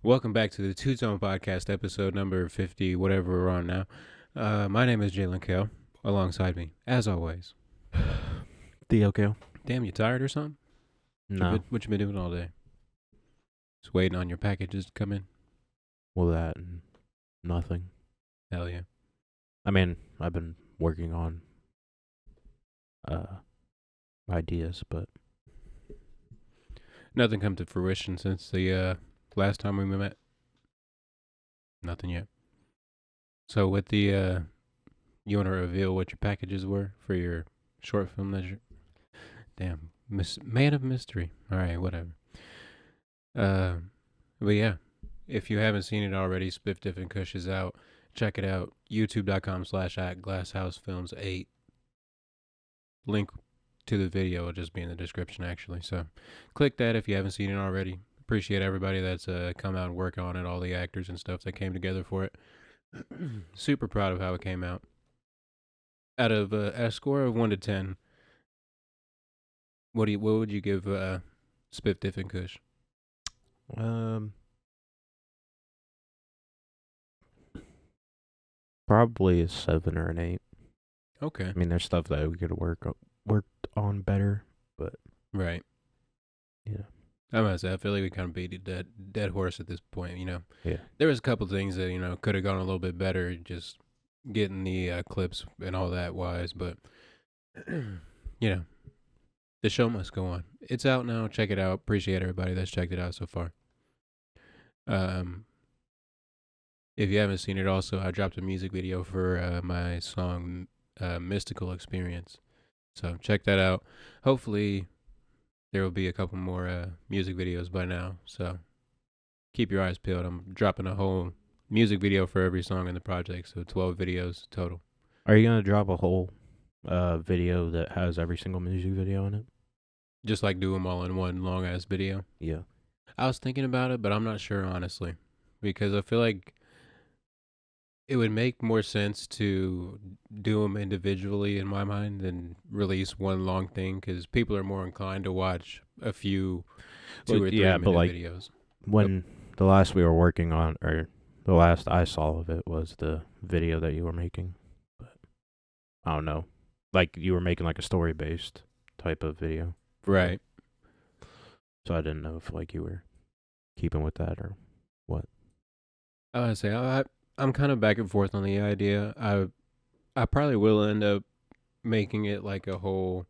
Welcome back to the Two Tone Podcast, episode number 50, whatever we're on now. My name is Jalen Kell. Alongside me, as always, Theo. Damn, you tired or something? No. What you been doing all day? Just waiting on your packages to come in? Well, that and nothing. Hell yeah. I mean, I've been working on ideas, but Nothing come to fruition since the last time we met? Nothing yet. So with the, you want to reveal what your packages were for your short film that you're... Damn, man of mystery. All right, whatever. But yeah, if you haven't seen it already, Spiff Diff and Kush is out. Check it out. YouTube.com/@glasshousefilms8. Link to the video will just be in the description, actually. So click that if you haven't seen it already. Appreciate everybody that's come out and worked on it, all the actors and stuff that came together for it. Super proud of how it came out. Out of a score of 1 to 10, what would you give Spiff Diff and Kush? Probably a 7 or an 8. Okay. I mean, there's stuff that we could have worked on better, but Right. yeah. I must say, I feel like we kind of beat a dead horse at this point, you know. Yeah. There was a couple things that, you know, could have gone a little bit better, just getting the clips and all that wise, but, you know, the show must go on. It's out now. Check it out. Appreciate everybody that's checked it out so far. If you haven't seen it also, I dropped a music video for my song Mystical Experience. So check that out. Hopefully there will be a couple more music videos by now. So keep your eyes peeled. I'm dropping a whole music video for every song in the project. So 12 videos total. Are you going to drop a whole video that has every single music video in it? Just like do them all in one long ass video. Yeah. I was thinking about it, but I'm not sure, honestly, because I feel like it would make more sense to do them individually in my mind than release one long thing, because people are more inclined to watch a few 2 or 3 minute videos. When the last we were working on, or the last I saw of it, was the video that you were making. But I don't know. Like, you were making like a story-based type of video. Right. So I didn't know if like you were keeping with that or what. I would say I'm kind of back and forth on the idea. I probably will end up making it like a whole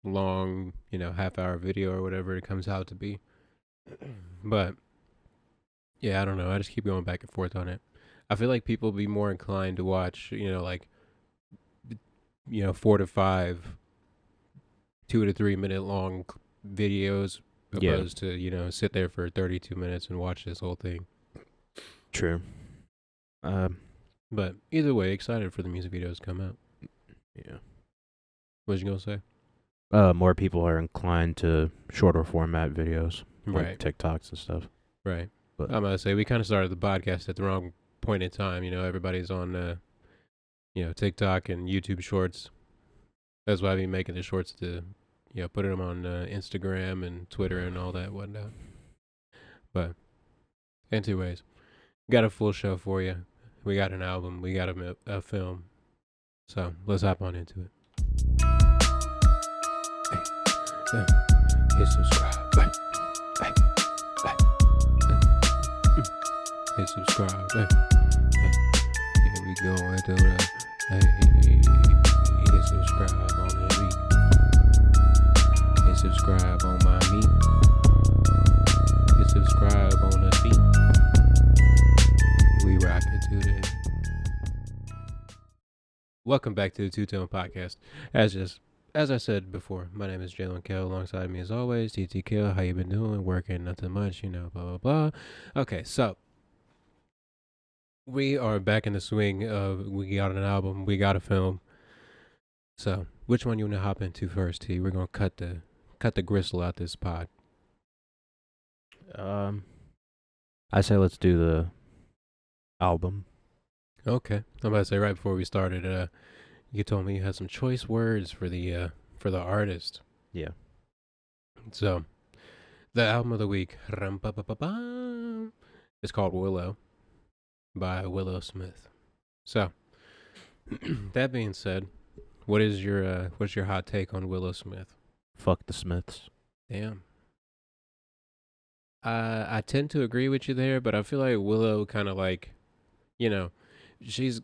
long, you know, half-hour video or whatever it comes out to be. But yeah, I don't know. I just keep going back and forth on it. I feel like people be more inclined to watch, you know, like, you know, 4 to 5, 2 to 3 minute long videos opposed to, you know, sit there for 32 minutes and watch this whole thing. True. But either way, excited for the music videos to come out. Yeah. What was you gonna say? More people are inclined to shorter format videos, like Right. TikToks and stuff. Right. But I'm gonna say we kind of started the podcast at the wrong point in time. You know, everybody's on, you know, TikTok and YouTube Shorts. That's why I've been making the shorts to, you know, putting them on Instagram and Twitter and all that whatnot. But anyways, got a full show for you. We got an album. We got a film. So let's hop on into it. Hit subscribe. Hit subscribe. Here we go into the. Hit subscribe on that beat. Hit subscribe on my meat. Hit subscribe on the feet. We rock it today. Welcome back to the Two Tone Podcast. As I said before, my name is Jalen Kell. Alongside me, as always, TT Kell. How you been doing? Working? Nothing much, you know. Blah blah blah. Okay, so we are back in the swing of we got an album, we got a film. So which one you want to hop into first, T? We're gonna cut the gristle out this pod. I say let's do the album. Okay, I'm about to say right before we started, you told me you had some choice words for the artist. Yeah. So, the album of the week. Rum-pa-pa-pa-pam. It's called Willow by Willow Smith. So, that being said, what's your hot take on Willow Smith? Fuck the Smiths. Damn. I tend to agree with you there, but I feel like Willow kind of like, you know, she's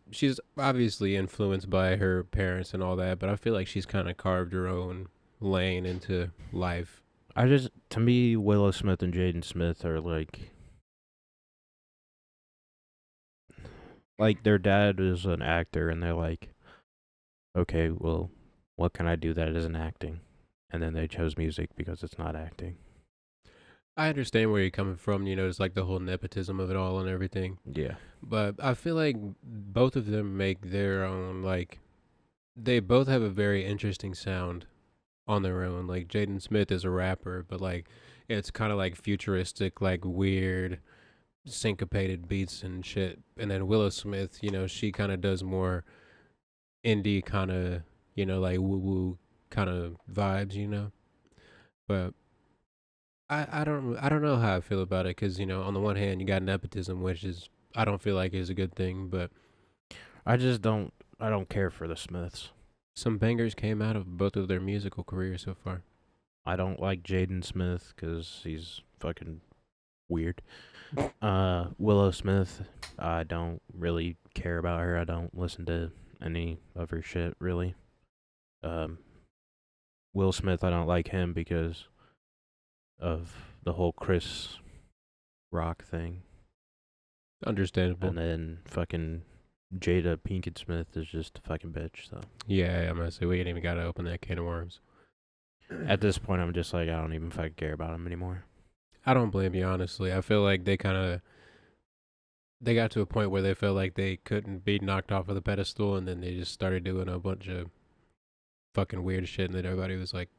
obviously influenced by her parents and all that, but I feel like she's kind of carved her own lane into life. To me, Willow Smith and Jaden Smith are like their dad is an actor, and they're like, okay, well, what can I do that isn't acting? And then they chose music because it's not acting. I understand where you're coming from, it's like the whole nepotism of it all and everything. Yeah. But I feel like both of them make their own, like, they both have a very interesting sound on their own. Like, Jaden Smith is a rapper, but, like, it's kind of like futuristic, like, weird, syncopated beats and shit. And then Willow Smith, she kind of does more indie kind of, like, woo woo kind of vibes. But I don't know how I feel about it because on the one hand you got nepotism, which is I don't feel like is a good thing, but I don't care for the Smiths. some bangers came out of both of their musical careers so far. I don't like Jaden Smith because he's fucking weird. Willow Smith, I don't really care about her. I don't listen to any of her shit really. Will Smith, I don't like him because of the whole Chris Rock thing. Understandable. And then fucking Jada Pinkett Smith is just a fucking bitch. So Yeah, I'm gonna say we ain't even gotta open that can of worms. at this point, I'm just like, I don't even fucking care about him anymore. I don't blame you, honestly. I feel like they got to a point where they felt like they couldn't be knocked off of the pedestal, and then they just started doing a bunch of fucking weird shit, and then everybody was like,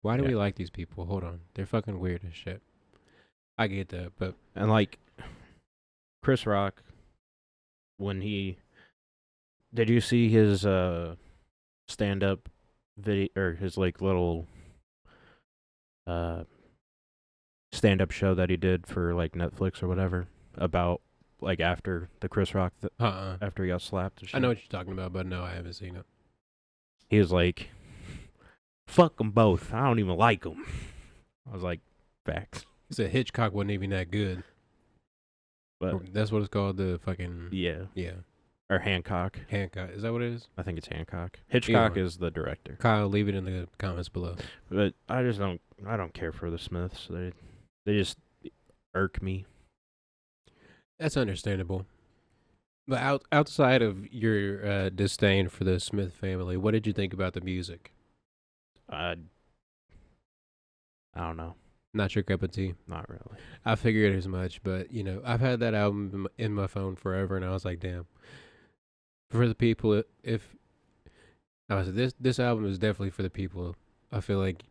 "Why do Yeah. we like these people? Hold on, they're fucking weird as shit." I get that, but And like Chris Rock, when he did you see his stand up video or his like little stand up show that he did for like Netflix or whatever about like after the Chris Rock after he got slapped and shit. I know what you're talking about, but no, I haven't seen it. He was like, "Fuck them both. I don't even like them." I was like, "Facts." He said Hitchcock wasn't even that good. But That's what it's called. The fucking yeah, yeah, or Hancock. Hancock. Is that what it is? I think it's Hancock. Hitchcock one. is the director. Kyle, leave it in the comments below. But I don't care for the Smiths. They just irk me. That's understandable. But outside of your disdain for the Smith family, what did you think about the music? I don't know. Not your cup of tea. Not really. I figured as much, but I've had that album in my phone forever, and I was like, damn. For the people, if I was this album is definitely for the people. I feel like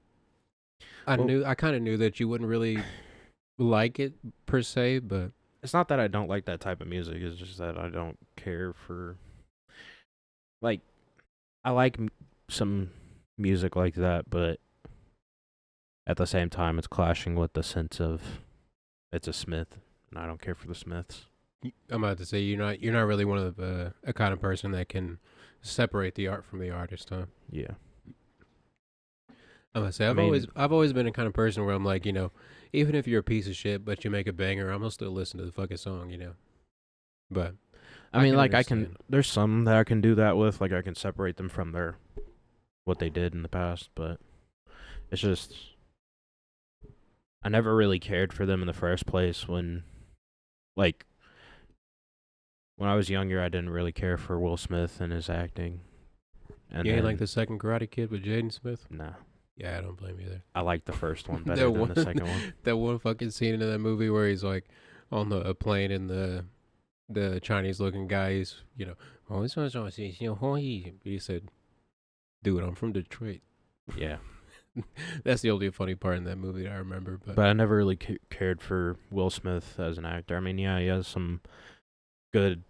I kind of knew that you wouldn't really like it per se, but It's not that I don't like that type of music. It's just that I don't care for. Like, I like some music like that, but at the same time, it's clashing with the sense of it's a Smith, and I don't care for the Smiths. I'm about to say you're not really one of a kind of person that can separate the art from the artist, huh? Yeah. I'm gonna say I've always been a kind of person where I'm like, even if you're a piece of shit but you make a banger, I'm gonna still listen to the fucking song, But I mean, can like understand. there's some that I can do that with. Like I can separate them from what they did in the past, but it's just I never really cared for them in the first place. When I was younger, I didn't really care for Will Smith and his acting. And You ain't like the second Karate Kid with Jaden Smith? Nah, Yeah, I don't blame you there. I like the first one better than the second one. That one fucking scene in that movie where he's like on the plane and the Chinese looking guy is, oh, this one's on he said, dude, I'm from Detroit. Yeah, That's the only funny part in that movie that I remember. but I never really cared for Will Smith as an actor. I mean, yeah, he has some good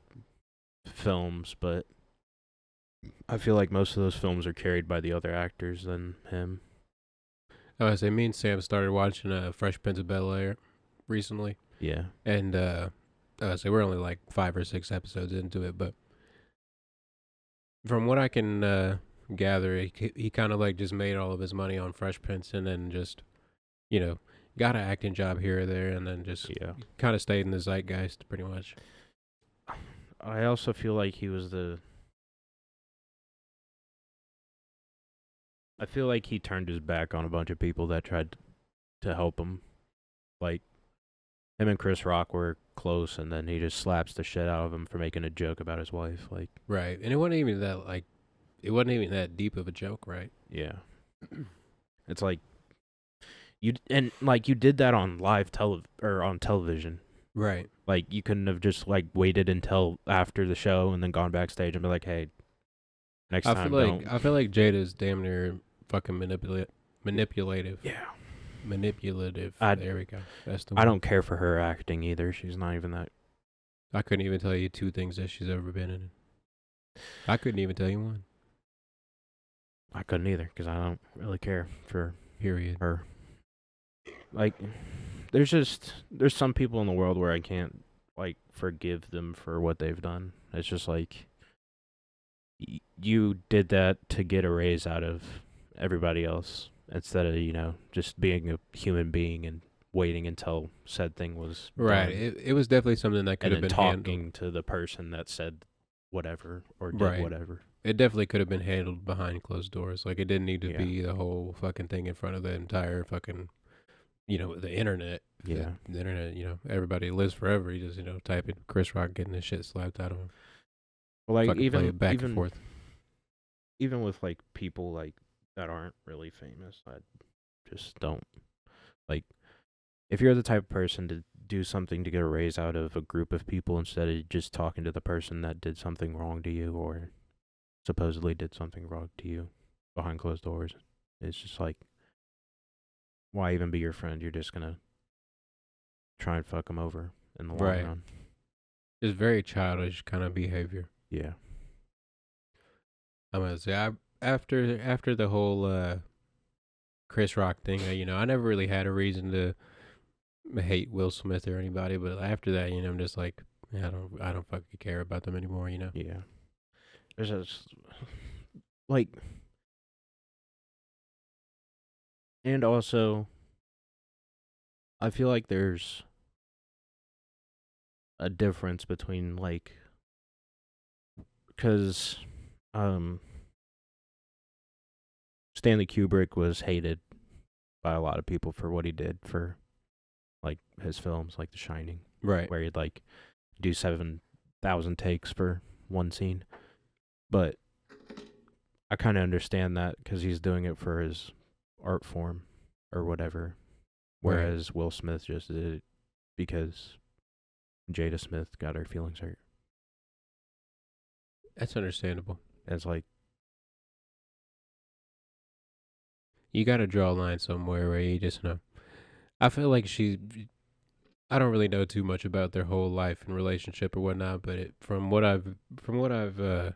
films, but I feel like most of those films are carried by the other actors than him. I was say me and Sam started watching Fresh Prince of Bel Air recently. Yeah. And so we're only like 5 or 6 episodes into it, but from what I can gather, he kind of like just made all of his money on Fresh Prince, and then just you know got an acting job here or there, and then just Yeah. kind of stayed in the zeitgeist pretty much. I also feel like he was the. I feel like he turned his back on a bunch of people that tried to help him. Like, him and Chris Rock were close, and then he just slaps the shit out of him for making a joke about his wife. Like, Right, and it wasn't even that like it wasn't even that deep of a joke, right? yeah. It's like you did that on on television. Right. Like, you couldn't have just like waited until after the show and then gone backstage and be like, "Hey, next time don't." I feel like Jada's damn near fucking manipulative. Yeah. Manipulative. I There we go. That's the I one. don't care for her acting either. She's not even that. I couldn't even tell you 2 things that she's ever been in. I couldn't even tell you one. I couldn't either because I don't really care for Period. her. Like, there's some people in the world where I can't like forgive them for what they've done. It's just like you did that to get a raise out of everybody else instead of just being a human being and waiting until said thing was Right. done, It was definitely something that could and have then been talking handled. to the person that said whatever or did Right. whatever. It definitely could have been handled behind closed doors. Like it didn't need to Yeah. be the whole fucking thing in front of the entire fucking the internet. Yeah. The internet, everybody lives forever. You just, type in Chris Rock getting this shit slapped out of him. Well, like Fucking play even it back and even forth. even with like people like that aren't really famous, I just don't like. If you're the type of person to do something to get a raise out of a group of people instead of just talking to the person that did something wrong to you or supposedly did something wrong to you behind closed doors, it's just like, why even be your friend? You're just gonna try and fuck them over in the long Right. run. It's very childish kind of behavior. Yeah. I'm gonna say after the whole Chris Rock thing, I never really had a reason to hate Will Smith or anybody, but after that, I'm just like, I don't fucking care about them anymore. Yeah. There's just like, and also, I feel like there's a difference between like, because Stanley Kubrick was hated by a lot of people for what he did for like his films, like The Shining, Right. where he'd like do 7,000 takes for one scene. But I kind of understand that because he's doing it for his art form or whatever. Whereas Will Smith just did it because Jada Smith got her feelings hurt. That's understandable. And it's like, You got to draw a line somewhere where you just know. I feel like I don't really know too much about their whole life and relationship or whatnot, but from what I've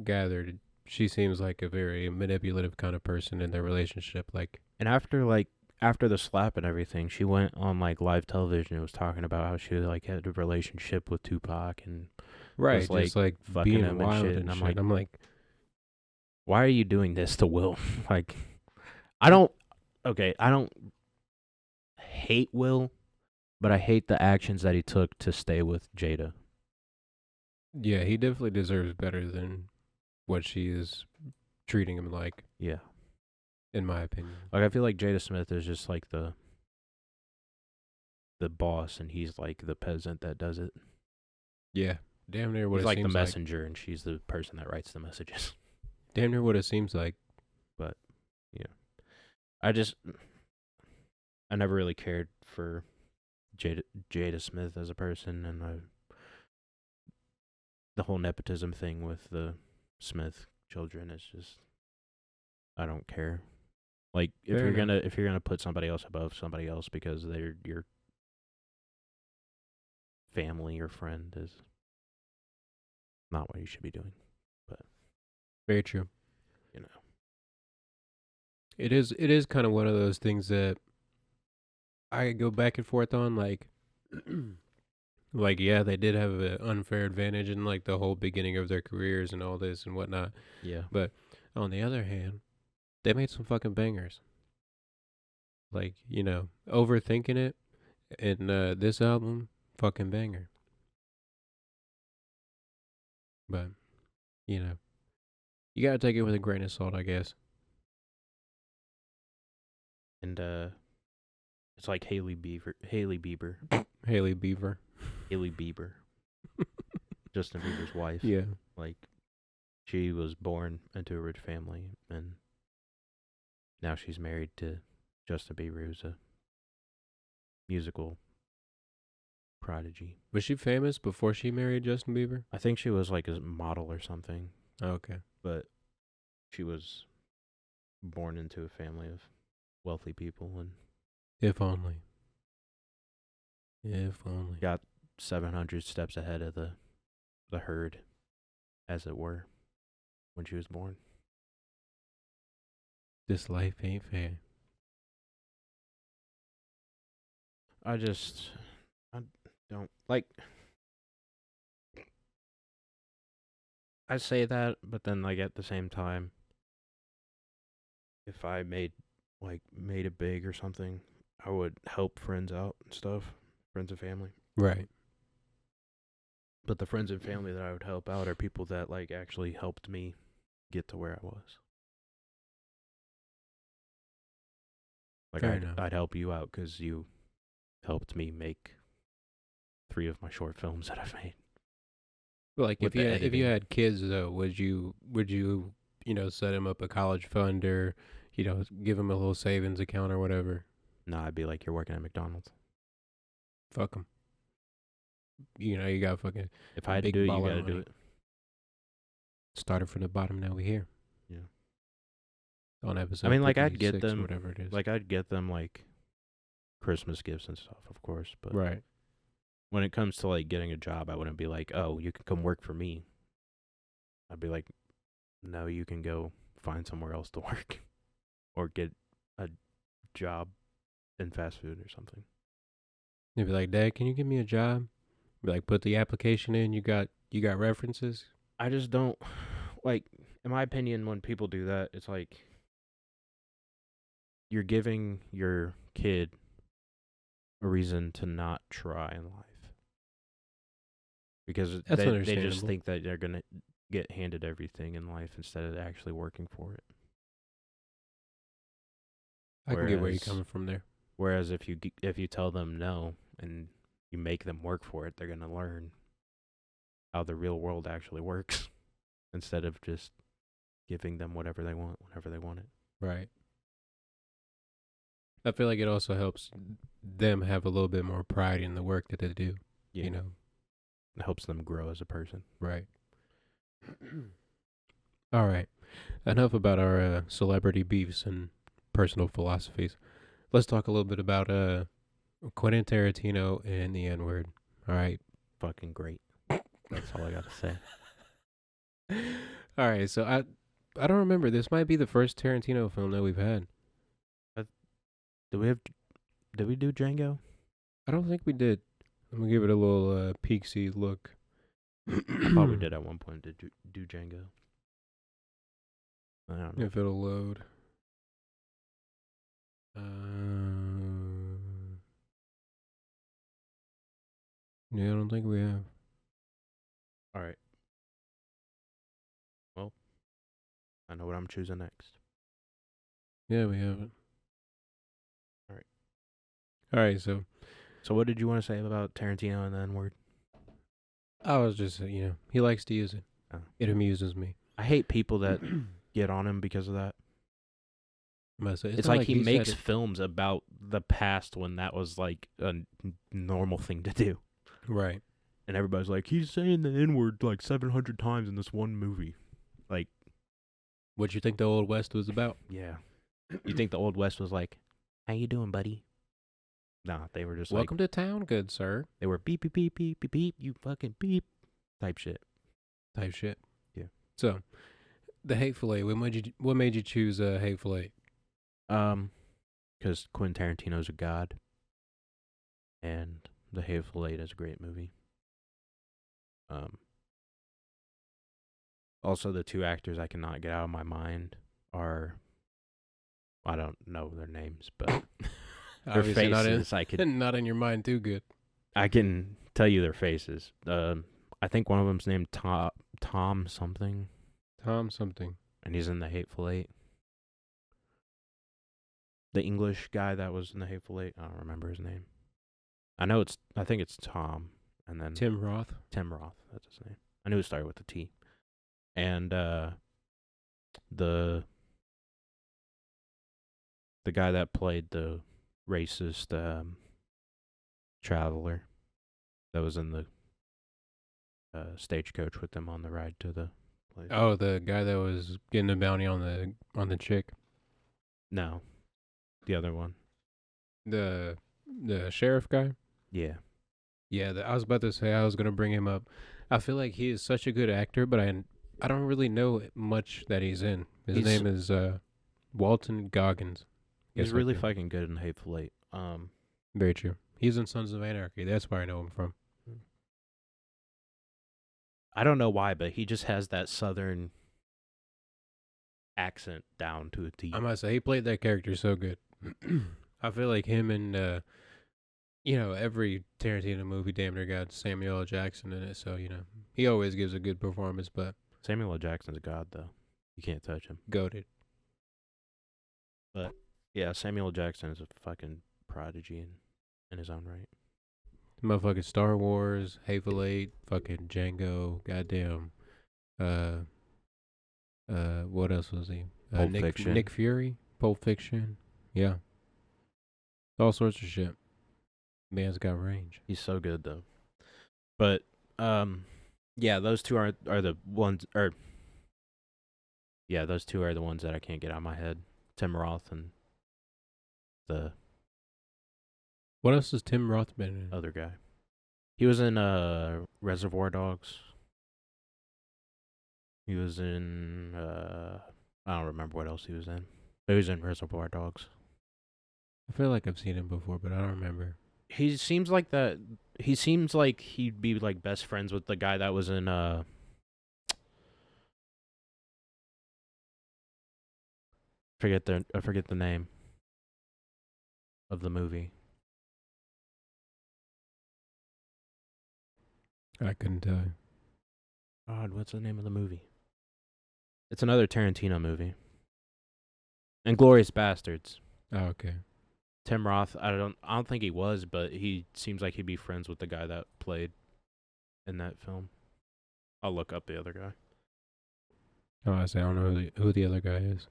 gathered, she seems like a very manipulative kind of person in their relationship. Like, and after the slap and everything, she went on like live television and was talking about how she like had a relationship with Tupac and right, was, just like fucking being him wild and shit. and And shit. I'm like, why are you doing this to Will? Like, I don't hate Will, but I hate the actions that he took to stay with Jada. yeah, he definitely deserves better than what she is treating him like, Yeah. in my opinion. Like, I feel like Jada Smith is just like the boss and he's like the peasant that does it. Yeah, damn near what He's it like the seems messenger and she's the person that writes the messages. Damn near what it seems like. But yeah. I never really cared for Jada Smith as a person, and the whole nepotism thing with the Smith children is just, I don't care. Like, if Fair you're gonna put somebody else above somebody else because they're your family or friend, is not what you should be doing. But Very true. you know, It is kind of one of those things that I go back and forth on like yeah, they did have an unfair advantage in like the whole beginning of their careers and all this and whatnot. Yeah. But on the other hand, they made some fucking bangers. Like overthinking it, and this album, fucking banger. But you know, you gotta take it with a grain of salt, I guess. And it's like Haley Bieber, Haley Beaver. Haley Bieber, Justin Bieber's wife. Yeah. Like, she was born into a rich family, and now she's married to Justin Bieber, who's a musical prodigy. Was she famous before she married Justin Bieber? I think she was like a model or something, Oh, okay. but she was born into a family of wealthy people and If only. If only. got 700 steps ahead of the herd, as it were, when she was born. This life ain't fair. I don't like. I say that, but then like at the same time, if I made it big or something, I would help friends out and stuff, friends and family. Right. But the friends and family that I would help out are people that like actually helped me get to where I was. Like Fair enough. I'd help you out because you helped me make 3 of my short films that I've made. But like With if the you editing. had kids though, would you set them up a college fund or give them a little savings account or whatever? No, I'd be like, you're working at McDonald's. Fuck them. You got fucking If I had to big do it, you baller gotta do money. it. Started from the bottom. Now we here Yeah. on episode. I mean, like, I'd 56 get them, or whatever it is. like, I'd get them, like, Christmas gifts and stuff, of course. But right. when it comes to, like, getting a job, I wouldn't be like, oh, you can come work for me. I'd be like, no, you can go find somewhere else to work or get a job in fast food or something. They'd be like, Dad, can you give me a job? Be like, put the application in. You got references. I just don't, like, in my opinion, when people do that, it's like you're giving your kid a reason to not try in life. Because That's they just understandable. think that they're going to get handed everything in life instead of actually working for it. I can get where you're coming from there. Whereas if you tell them no and you make them work for it, they're going to learn how the real world actually works instead of just giving them whatever they want whenever they want it. Right. I feel like it also helps them have a little bit more pride in the work that they do. Yeah. You know. It helps them grow as a person. Right. All right. Enough about our celebrity beefs and personal philosophies. Let's talk a little bit about Quentin Tarantino and the N word. All right. Fucking great. That's all I got to say. All right. So I don't remember. This might be the first Tarantino film that we've had. Did we do Django? I don't think we did. Let me give it a little peek-see look. I thought we did at one point. Did you do Django? I don't know. If it'll load. Yeah, I don't think we have. All right. Well, I know what I'm choosing next. Yeah, we haven't. All right. All right, so what did you want to say about Tarantino and the N-word? I was just, he likes to use it. Oh. It amuses me. I hate people that get on him because of that. It's like he makes films about the past when that was like a normal thing to do. Right. And everybody's like, he's saying the N-word like 700 times in this one movie. Like, what you think the Old West was about? Yeah. You think the Old West was like, how you doing, buddy? Nah, they were just Welcome to town, good sir. They were beep, beep, beep, beep, beep, beep, you fucking beep type shit. Yeah. So, the Hateful Eight, what made you choose Hateful Eight? Because Quentin Tarantino's a god. and The Hateful Eight is a great movie. Um, Also, the two actors I cannot get out of my mind are, I don't know their names, but their Obviously, faces not in your mind too good. I can tell you their faces. I think one of them's named Tom something, Tom something. and he's in The Hateful Eight. The English guy that was in The Hateful Eight, I don't remember his name. I think it's Tom, and then Tim Roth. Tim Roth, that's his name. I knew it started with a T. And the guy that played the racist traveler that was in the stagecoach with them on the ride to the place. Oh, the guy that was getting a bounty on the chick. No, the other one. The sheriff guy. Yeah. Yeah, I was about to say I was gonna bring him up. I feel like he is such a good actor, but I don't really know much that he's in. His name is Walton Goggins. He's really fucking good in Hateful Eight. Very true. He's in Sons of Anarchy. That's where I know him from. I don't know why, but he just has that southern accent down to a T. I must say he played that character so good. I feel like him and every Tarantino movie damn near got Samuel L. Jackson in it, so he always gives a good performance, but Samuel L. Jackson's a god, though. You can't touch him. goated. But yeah, Samuel L. Jackson is a fucking prodigy in his own right. Motherfucking Star Wars, Hateful Eight, fucking Django, goddamn. What else was he? Pulp Fiction. Nick Fury, Pulp Fiction. Yeah. All sorts of shit. Man's got range. He's so good though. But yeah, those two are the ones those two are the ones that I can't get out of my head. Tim Roth and the What else has Tim Roth been in? other guy. He was in Reservoir Dogs. He was in I don't remember what else he was in. But he was in Reservoir Dogs. I feel like I've seen him before, but I don't remember. He seems like that. He seems like he'd be like best friends with the guy that was in I forget the name of the movie. I couldn't tell you. God, what's the name of the movie? It's another Tarantino movie. Inglourious Bastards. Oh, okay. Tim Roth, I don't think he was, but he seems like he'd be friends with the guy that played in that film. I'll look up the other guy. Oh, I don't know who the other guy is.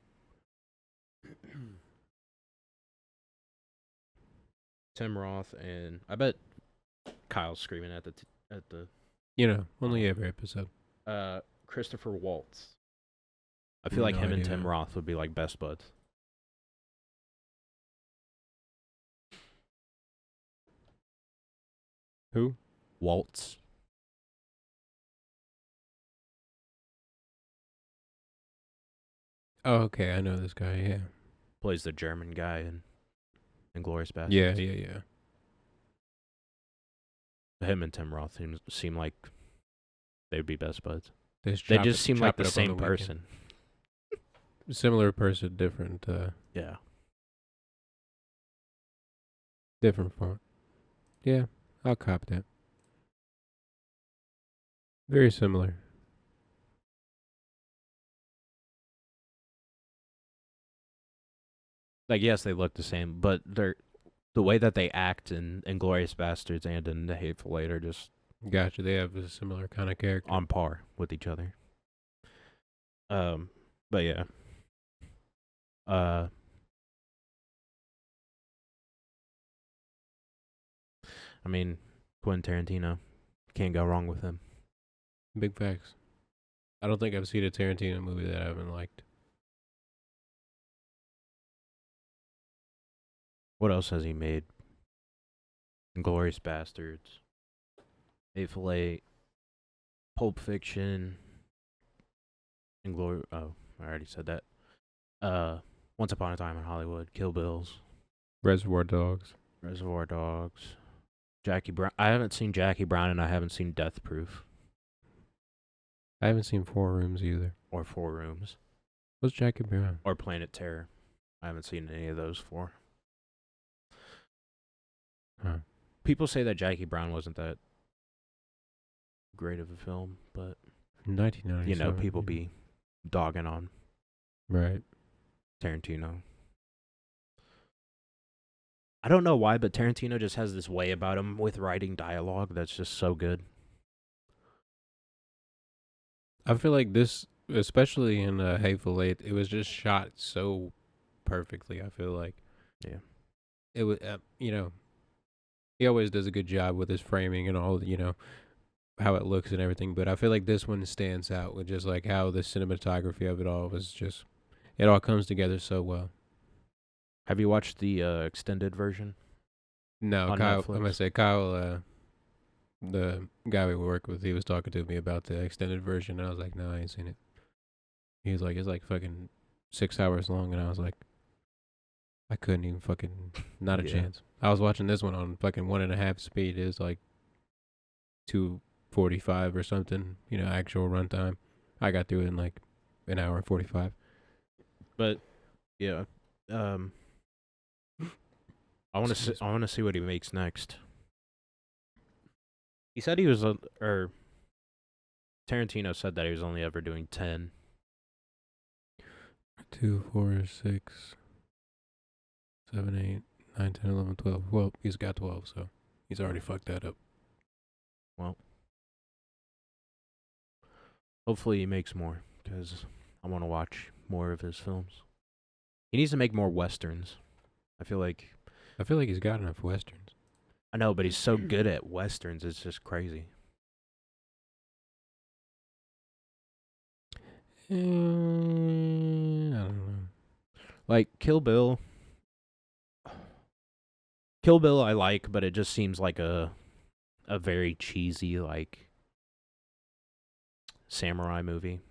Tim Roth, and I bet Kyle's screaming at the Only every episode. Christopher Waltz. I feel like No him and idea. Tim Roth would be like best buds. Who? Waltz. Oh, okay. I know this guy. Yeah. Plays the German guy in Inglourious Bastards. Yeah. Him and Tim Roth seem like they'd be best buds. They Just seem like the same person. Similar person, different. Yeah. Different font. Yeah, I'll cop that. Very similar. Like, yes, they look the same, but the way that they act in Inglourious Bastards and in The Hateful Eight are just Gotcha. They have a similar kind of character. on par with each other. But yeah. I mean, Quentin Tarantino, can't go wrong with him. Big facts. I don't think I've seen a Tarantino movie that I haven't liked. What else has he made? Inglourious Bastards, Hateful Eight, Pulp Fiction, Oh, I already said that. Once Upon a Time in Hollywood, Kill Bills, Reservoir Dogs. Reservoir Dogs. Jackie Brown. I haven't seen Jackie Brown, and I haven't seen Death Proof I haven't seen Four Rooms either. or Four Rooms What's Jackie Brown? or Planet Terror. I haven't seen any of those four. Huh. People say that Jackie Brown wasn't that great of a film, but 1997. people be dogging on right. Tarantino. I don't know why, but Tarantino just has this way about him with writing dialogue that's just so good. I feel like this, especially in Hateful Eight, it was just shot so perfectly. I feel like, Yeah. it was, he always does a good job with his framing and all, how it looks and everything. But I feel like this one stands out with just like how the cinematography of it all was just, it all comes together so well. Have you watched the extended version? No, On Kyle. Netflix? I'm gonna say Kyle, the guy we work with, he was talking to me about the extended version, and I was like, no, I ain't seen it. He was like, it's like fucking 6 hours long, and I was like, I couldn't even fucking, not a Yeah. chance. I was watching this one on fucking 1.5 speed. It was like 2:45 or something, actual runtime. I got through it in like an hour and 45. But yeah, I want to see what he makes next. He said he was or Tarantino said that he was only ever doing 10. 2, 4, 6, 7, 8, 9, 10, 11, 12. Well, he's got 12, so he's already fucked that up. Well, hopefully he makes more, because I want to watch more of his films. He needs to make more westerns. I feel like he's got enough westerns. I know, but he's so good at westerns. It's just crazy. I don't know. Like Kill Bill. Kill Bill I like, but it just seems like a very cheesy like samurai movie.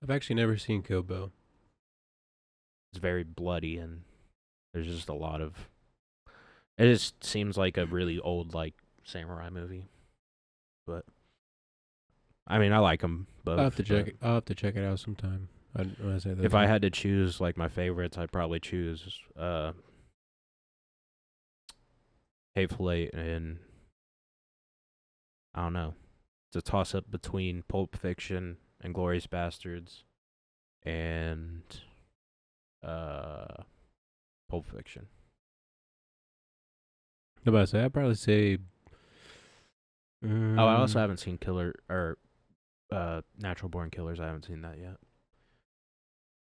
I've actually never seen Kill Bill. It's very bloody and there's just a lot of. It just seems like a really old like samurai movie. But I mean, I like them both. I'll have to check it. I'll have to check it out sometime. When I say that, If I had to choose like my favorites, I'd probably choose Hateful Eight and I don't know. It's a toss up between Pulp Fiction and Glorious Bastards and Pulp Fiction. I'm about to say, I'd probably say. Oh, I also haven't seen Natural Born Killers. I haven't seen that yet.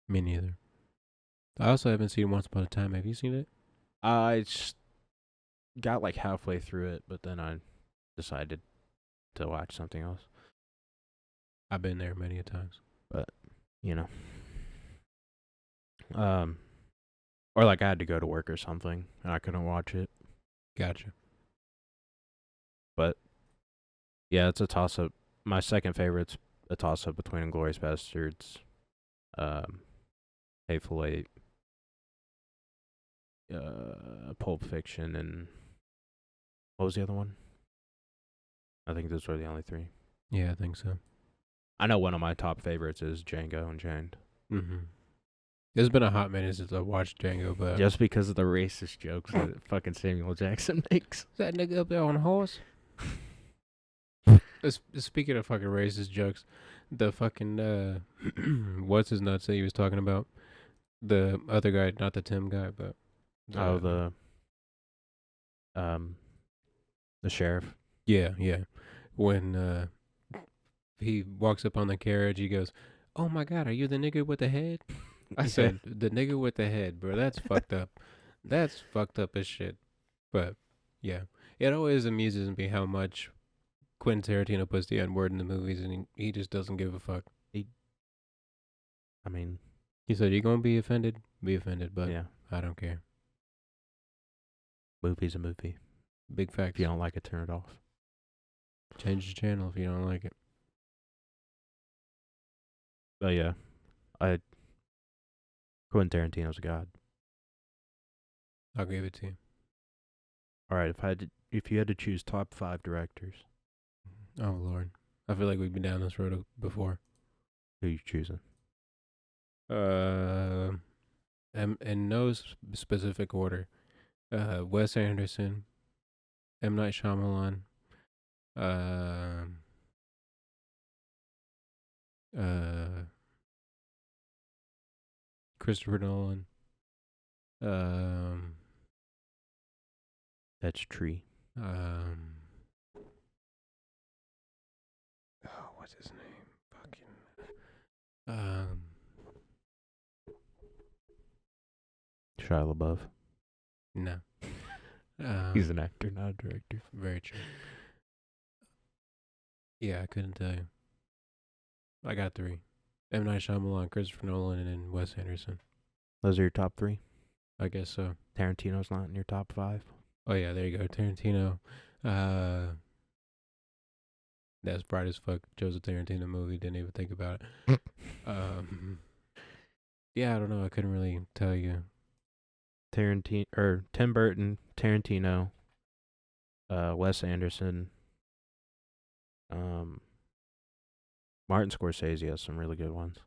Me neither. I also haven't seen Once Upon a Time. Have you seen it? I just got like halfway through it, but then I decided to watch something else. I've been there many a times. But, or like I had to go to work or something and I couldn't watch it. Gotcha. But yeah, it's a toss up. My second favorite's a toss up between Inglourious Bastards, Hateful Eight, Pulp Fiction, and what was the other one? I think those were the only three. Yeah, I think so. I know one of my top favorites is Django Unchained. Mm-hmm. It's been a hot minute since I watched Django, but Just because of the racist jokes that fucking Samuel Jackson makes. Is that nigga up there on a horse? Speaking of fucking racist jokes, the fucking what's his nuts that he was talking about? The other guy, not the Tim guy, but The sheriff. yeah. When he walks up on the carriage, he goes, "Oh my God, are you the nigga with the head?" I said, "The nigga with the head, bro. That's fucked up. That's fucked up as shit." But yeah, it always amuses me how much Quentin Tarantino puts the N word in the movies, and he just doesn't give a fuck. I mean, He said, "You gonna be offended? Be offended, but yeah, I don't care." movie's a movie. Big facts. If you don't like it, turn it off. Change the channel if you don't like it. But yeah, Quentin Tarantino's a god. I'll give it to you. All right, if I had to if you had to choose top 5 directors, Oh Lord, I feel like we've been down this road before. who you choosing? In no specific order. Wes Anderson, M. Night Shyamalan, um, uh, Christopher Nolan, um, That's Tree. um, oh, what's his name? Um, Shia LaBeouf. no. He's an actor, not a director. Very true. Yeah, I couldn't tell you. I got 3. M. Night Shyamalan, Christopher Nolan, and then Wes Anderson. Those are your top 3? I guess so. Tarantino's not in your top 5? Oh yeah, there you go. Tarantino. That's bright as fuck. Chose a Tarantino movie. Didn't even think about it. Yeah, I don't know. I couldn't really tell you. Tim Burton, Tarantino, Wes Anderson, Martin Scorsese has some really good ones.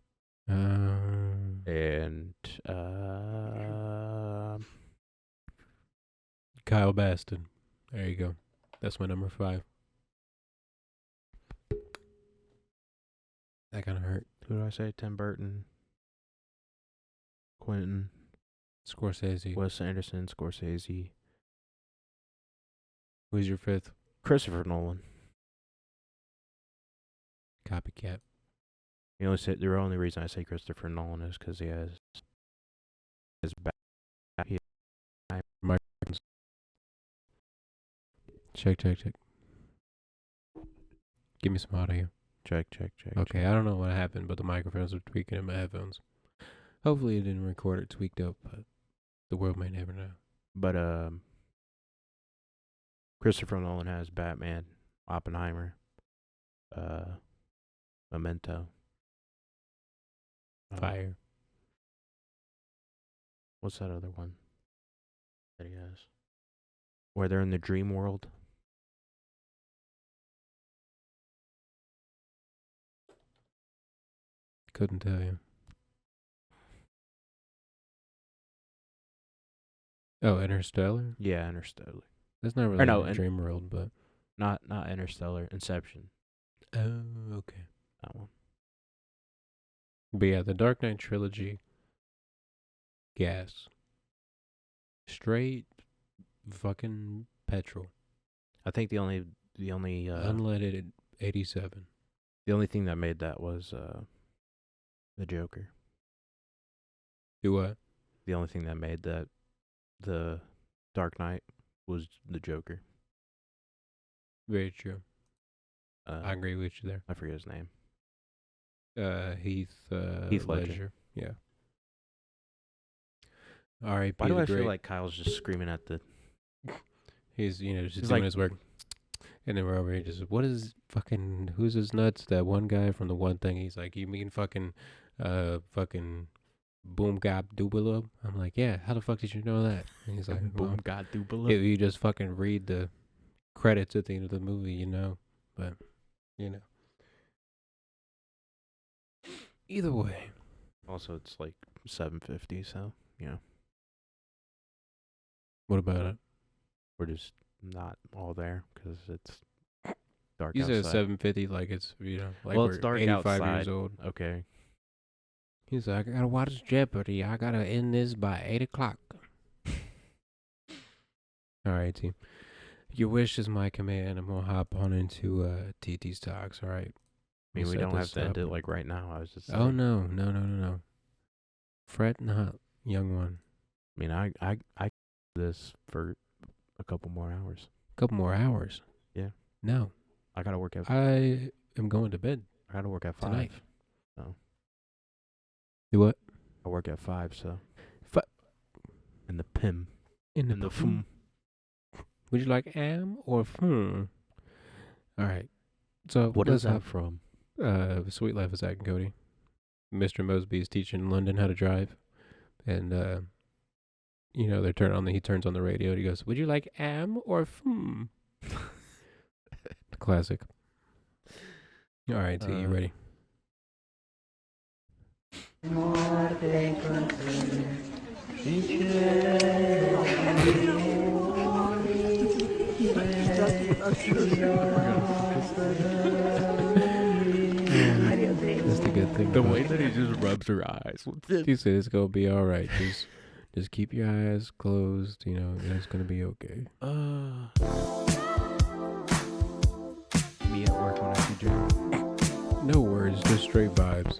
And Kyle Baston. There you go. That's my number 5. That kind of hurt. who do I say? Tim Burton, Quentin, Scorsese. Wes Anderson, Scorsese, Who's your 5th? Christopher Nolan. Copycat. The only reason I say Christopher Nolan is because he has his back. Check. Give me some audio. Check. Okay, I don't know what happened, but the microphones are tweaking in my headphones. Hopefully it didn't record it tweaked up, but the world may never know. But Christopher Nolan has Batman, Oppenheimer, Memento. Fire. What's that other one that he has? Where they're in the dream world. Couldn't tell you. Oh, Interstellar? Yeah, Interstellar. That's not really a dream world, but not Interstellar. Inception. oh, okay. That one. But yeah, the Dark Knight trilogy. Gas. Straight fucking petrol. I think the only unleaded 87. The only thing that made that was the Joker. Do what? The only thing that made that the Dark Knight was the Joker. Very true. I agree with you there. I forget his name. Heath Ledger. Ledger. Yeah. R.I.P. Why do I feel like Kyle's just screaming at the... He's just doing his work. And then we're over here just, what is fucking, who's his nuts? That one guy from the one thing. He's like, you mean fucking Boom Gap Dubilo? I'm like, yeah, how the fuck did you know that? And he's like, Boom God Dubilo? If you just fucking read the credits at the end of the movie, But, Either way. Also, it's like 7:50, so, What about it? We're just not all there because it's dark You outside. said 7:50 like it's, like well, we're it's dark 85 outside. years old. Okay. He's like, I gotta watch Jeopardy. I gotta end this by 8 o'clock. All right, team. Your wish is my command. I'm gonna hop on into TT's talks. All right. I mean, we don't have to end it like right now. I was just. Oh no. Fret not, young one. I mean, I this for a couple more hours. Couple more hours. Yeah. No. I gotta work at. I am going to bed. I gotta work at 5 tonight. So. Do what? I work at 5, so. In the PIM. In the FUM. Would you like am or fum? All right. So what is that from? Sweet Life of Zach and Cody. Mr. Mosby is teaching London how to drive, and He turns on the radio and he goes, "Would you like am or Classic. All right, T, you ready? That's the good thing. The way that he just rubs her eyes. He said it's gonna be all right. Just keep your eyes closed. It's gonna be okay. Me at work when I see Jerry. No words, just straight vibes.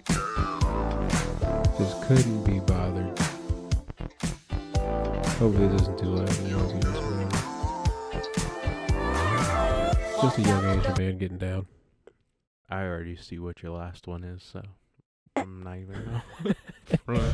Just couldn't be bothered. Hopefully this isn't too loud. Just a young Asian man getting down. I already see what your last one is, so I'm not even know.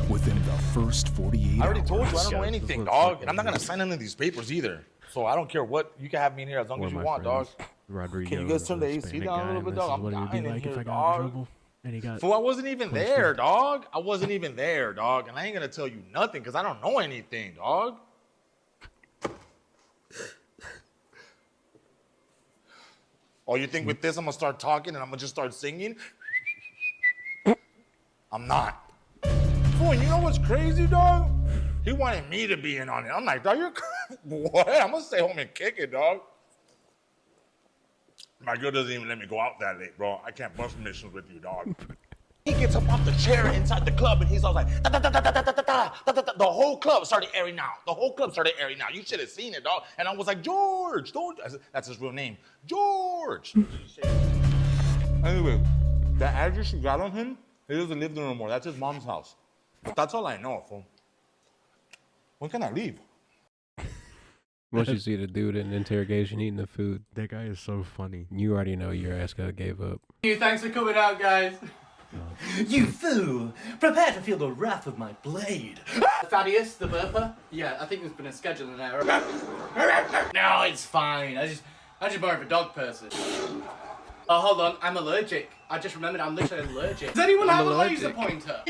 Within the first 48 I already told you I hours. don't know anything, dog. And I'm not going to sign any of these papers either. So I don't care what. You can have me in here as long as you want, dog. Rodrigo. Can you guys turn the AC Hispanic down a guy, little bit, and dog? this I'm is what it would be dying in like if here, I got in dog. trouble. And he got Fool, I wasn't even punched there, in. dog. I wasn't even there, dog. And I ain't going to tell you nothing because I don't know anything, dog. Oh, you think with this I'm going to start talking and I'm going to just start singing? I'm not. Fool, you know what's crazy, dog? He wanted me to be in on it. I'm like, dog, you're what? I'm going to stay home and kick it, dog. My girl doesn't even let me go out that late, bro. I can't bust missions with you, dog. He gets up off the chair inside the club and he's all like, da, da, da, da, da, da, da, da, da, da, da. The whole club started airing out. The whole club started airing out. You should have seen it, dog. And I was like, George, don't. That's his real name, George. Anyway, the address you got on him, he doesn't live there no more. That's his mom's house. That's all I know, fool. When can I leave? Once you see the dude in interrogation eating the food, That guy is so funny. you already know your ass gave up. Thanks for coming out, guys. You fool! Prepare to feel the wrath of my blade. Thaddeus, the burper? Yeah, I think there's been a scheduling error. No, it's fine. I just more of a dog person. Oh, hold on. I'm allergic. I just remembered I'm literally allergic. Does anyone have a laser pointer?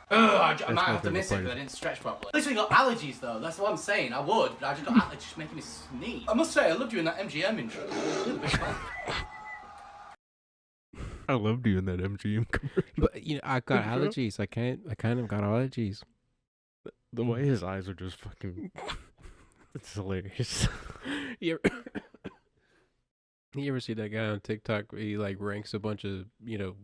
I might have to miss it because I didn't stretch properly. Literally got allergies though, that's what I'm saying. I would, but I just got allergies just making me sneeze. I must say, I loved you in that MGM intro. It was a bit fun. I loved you in that MGM commercial. But I got allergies. I kind of got allergies. The way his eyes are just fucking... It's hilarious. You ever see that guy on TikTok where he like ranks a bunch of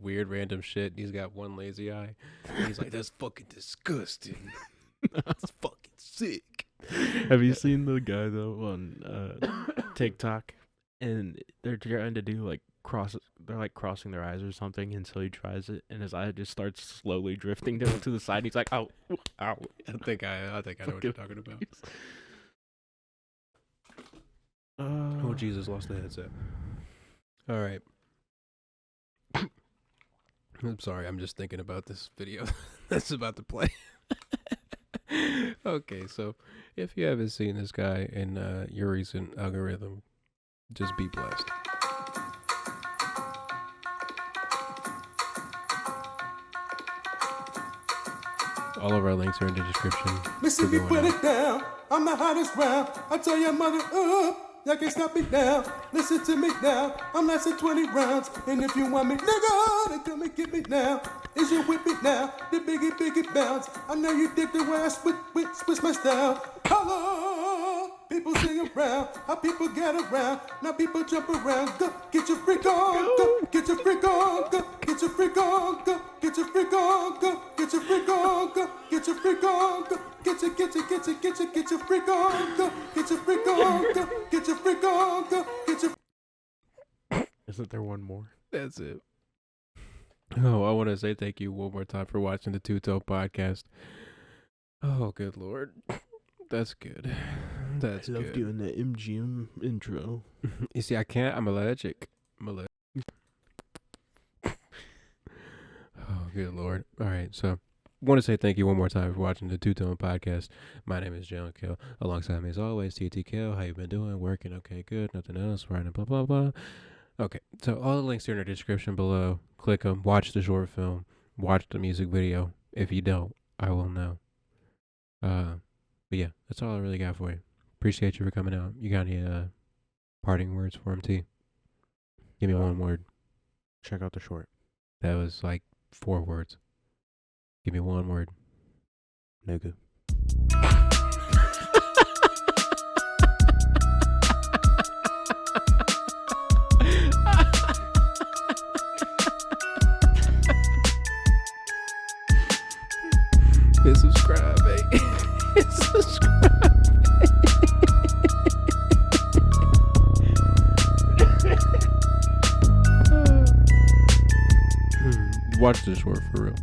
weird random shit? He's got one lazy eye. And he's like, that's fucking disgusting. That's fucking sick. Have you seen the guy though on TikTok? And they're trying to do like they're like crossing their eyes or something until he tries it, and his eye just starts slowly drifting down to the side. He's like, "Ow, ow!" I think I know what you're talking about. Oh Jesus, lost the headset. All right. I'm sorry. I'm just thinking about this video that's about to play. Okay, so if you haven't seen this guy in your recent algorithm, just be blessed. All of our links are in the description. Mississippi, put it down. I'm the hottest round. I tell your mother up. Y'all can't stop me now. Listen to me now. I'm lasting 20 rounds. And if you want me, nigga, then come and get me now. Is you with me now? The biggie bounce. I know you dig the way I switch my style. Hello. People sing around. How people get around. Now people jump around. Go get your freak on. Go get your freak on. Go get your freak on. Go get your freak on. Go get your freak on. Go get your freak on. Go get your freak on. Go get your freak on. Go get your freak on. Go get your. Isn't there one more? That's it. Oh, I want to say thank you one more time for watching the Two Tone podcast. Oh, good Lord. That's good. That's I good. loved you in the MGM intro. You see, I can't. I'm allergic. Oh, good Lord. All right, so want to say thank you one more time for watching the Two Tone podcast. My name is Jalen Kill. Alongside me, as always, TTKL. How you been doing? Working? Okay, good. Nothing else. Writing, blah, blah, blah. Okay, so all the links are in the description below. Click them. Watch the short film. Watch the music video. If you don't, I will know. But yeah, that's all I really got for you. Appreciate you for coming out. You got any parting words for him, T? Give me one word. Check out the short. That was like 4 words. Give me one word. Nigga. Hit subscribe, eh? Hit subscribe. Watch this short for real.